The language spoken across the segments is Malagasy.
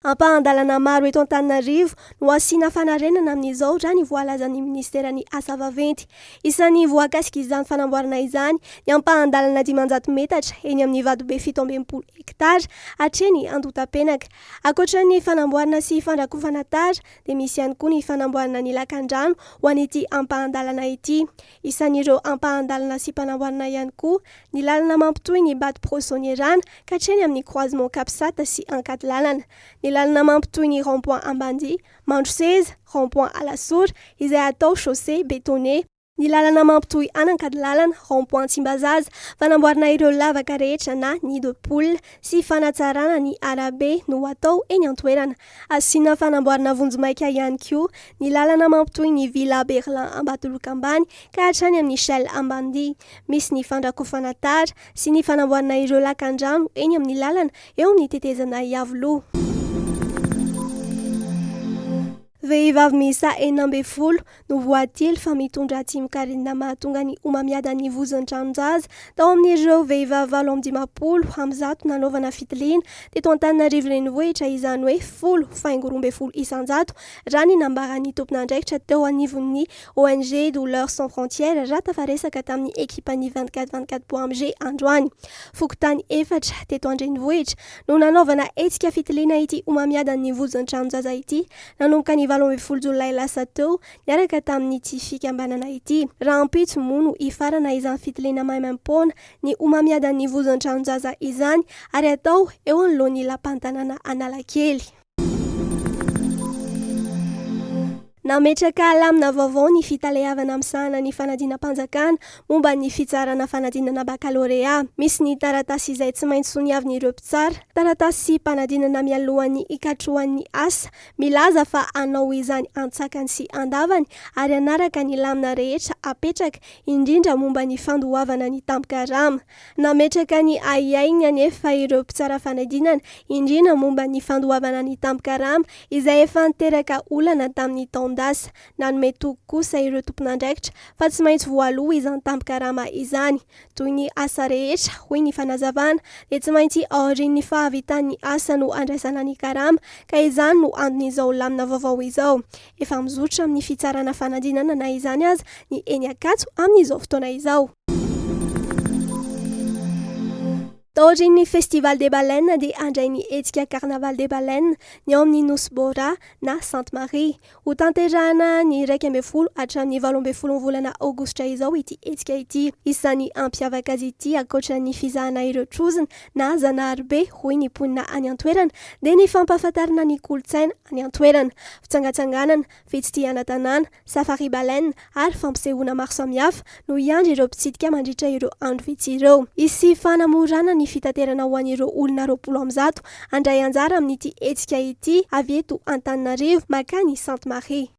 Ampahan-dalana maro eto Antananarivo no asiana fanarenana amin'izao raha ny voalazan'ny ministeran'ny asa vaventy. Isan'ny voakasika izany fanamboarana izany ny ampahan-dalana 500 metatra eny amin'ny vadobe 17 hektara hatreny Andotapenaka. Ankoatran'ny fanamboarana sy fandrakofana tara dia misy ihany koa ny fanamboarana ny lakan-drano ho an'ity ampahan-dalana ity. Isan'ireo ampahan-dalana sy fanamboarana ihany koa ny lalana mampitohy ny bato-prosonierana ka hatreny amin'ny croisement Kapsata sy Ankadilalana. Ny lalana mampitohy ny rond-point Ambandi, Mandro 16, rond-point Alasoura izay atao chaussée bétonnée. Ny lalana mampitohy Anankadilalana, rond-point Tsimbazaza, fanamboarana ireo lavaka rehetra na nid de poule sy fanatsarana ny arabe no atao eny an-toerana. Asiana fanamboarana vonjomaika ihany koa ny lalana mampitohy ny Villa Berlin Ambatoloka ambany ka hatrany amin'ny Shell Ambandi. Misy ny fandrakofana tara sy ny fanamboarana ireo lakan-drano eny amin'ny lalana eo amin'ny tetezana Iavoloha. Vehivavy miisa 40 no voatily fa mitondra tsimokaretina mahatonga ny homamiadan'ny vozon'ny tranon-jaza tao amin'ireo vehivavy 70 amzato nanaovana fitiliana teto Antananarivo renivohitra izany hoe 10,12 isanjato raha ny nambaran'ny tompon'andraikitra teo anivon'ny ONG Douleurs Sans Frontières raha tafaresaka tamin'ny ekipan'ny 24/24 androany. Fokontany 4 teto an-drenivohitra no nanaovana hetsika fitiliana ity homamiadan'ny vozon'ny tranon-jaza ity nanomboka ny 20 Jolay lasa teo niaraka tamin'ity fikambanana ity. Raha ampitso moa no ifarana izany fitiliana maimam-poana ny homamiadan'ny vozon'ny tranon-jaza izany ary atao eo anoloan'ny lapan-tanàna Analakely. Nametraka lamina vaovao ny fitalehavana amin'sahana ny fanadinam-panjakana momba ny fitsarana fanadinana bakalorea. Misy ny taratasy izay tsy maintsy soniavin'ireo mpitsara, taratasim-panadinana mialohan'ny hikatrohany asa, milaza fa anao izany antsakany sy andavany ary anaraka ny lamina rehetra apetraka indrindra momba ny fandohavana ny tampikarama. Nametraka ny aiainy anefa ireo mpitsara fanadinana indrindra momba ny fandohavana ny tampikarama izay efa niteraka olana tamin'ny taona nanome toky kosa ireo tompon'andraikitra fa tsy maintsy voaloha izany tampikarama izany. Toy ny asa rehetra hoy ny fanazavana dia tsy maintsy aorian'ny fahavitan'ny asa no andraisana ny karama ka izany no andon'izao lamina vaovao izao. Efa mizotra amin'ny fitsarana fanadinana na izany aza ny eny Ankatso amin'izao fotoana izao. Taorian'ny Festival des Baleines dia andray ny hetsika Carnaval des Baleines ny ao amin'ny Nosy Bora na Sainte-Marie. Ho tanterahana ny 12 hatramin'ny 17 volana Aogositra izao ity hetsika ity. Isan'ny ampiavaka azy ity ankoatran'ny fizahana ireo trozona na zanaharobe hoy ny mponina any an-toerana dia ny fampahafantarana ny kolontsaina any an-toerana, fitsangatsanganana, fitsidihana tanàna, safari baleine ary fampisehoana maro samihafa no iandry ireo mpitsidika mandritra ireo andro vitsy ireo. Isy fanamorana ny fitaterana ho an'ireo olona 20 andray anjara amin'ity hetsika ity avy eto Antananarivo makany Sainte-Marie.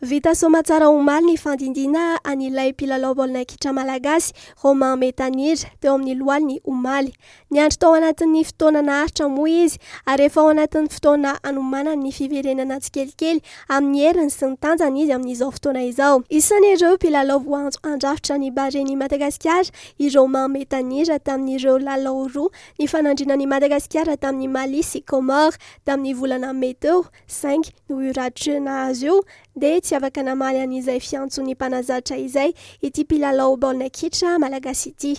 Vita soamantsara omaly ny fandindina an'ilay mpilalao baolina kitra malagasy Romain Métanire teo amin'ny lohaliny omaly. Niandry tao anatin'ny fotoana naharitra moa izy ary efa ao anatin'ny fotoana anomanany ny fiverenana tsikelikely amin'ny heriny sy ny tanjany izy amin'izao fotoana izao. Isan'ireo mpilalao voanjo andrafitra ny bareny Madagasikara i Romain Métanire tamin'ireo lalao roa ny fanandrina ny Madagasikara tamin'ny Mali sy Comore tamin'ny volana May teo 5 no iratrana azy io dia tsy afaka namaly an'izay fiantson'ny mpanazatra izay ity mpilalao baolina kitra malagasy ity.